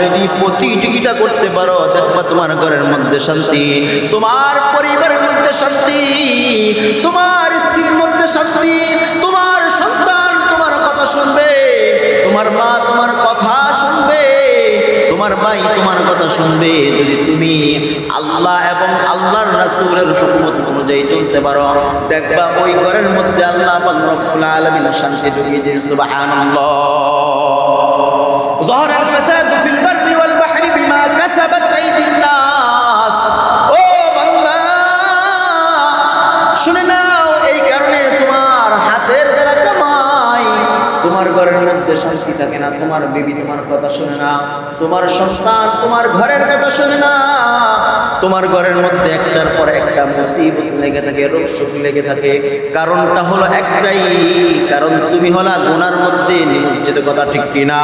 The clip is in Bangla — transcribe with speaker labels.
Speaker 1: যদি প্রতিযোগিতা করতে পারো, দেখবা তোমার ঘরের মধ্যে শান্তি, তোমার পরিবারের মধ্যে শান্তি, তোমার স্ত্রীর মধ্যে শান্তি, তোমার সন্তান তোমার কথা শুনবে, তোমার মা তোমার কথা শুনবে, তোমার ভাই তোমার কথা শুনবে। যদি তুমি আল্লাহ এবং আল্লাহর রাসূলের হুকুম অনুযায়ী চলতে পারো, দেখবা ওই ঘরের মধ্যে আল্লাহ পাক রব্বুল আলামিন শান্তি ঢুকিয়ে দিন। সুবহানাল্লাহ। যাহারাল ফাসাদু ফিল বাররি ওয়াল বাহরি বিমা কাসাবাত আইদিন নাস। ও বান্দা শুনে নাও, এই কারণে তোমার হাতের দ্বারা কামাই, তোমার ঘরের মধ্যে শান্তি থাকে না, তোমার বিবি তোমার কথা শুনে না, তোমার সন্তান তোমার ঘরের কথা শুনে না, তোমার ঘরের মধ্যে একটার পর একটা মুসিবত লেগে থাকে, রোগ শোক লেগে থাকে। কারণটা হলো একটাই, কারণ তুমি হলা গুনার মধ্যে নিমজ্জিত। কথা ঠিক কিনা?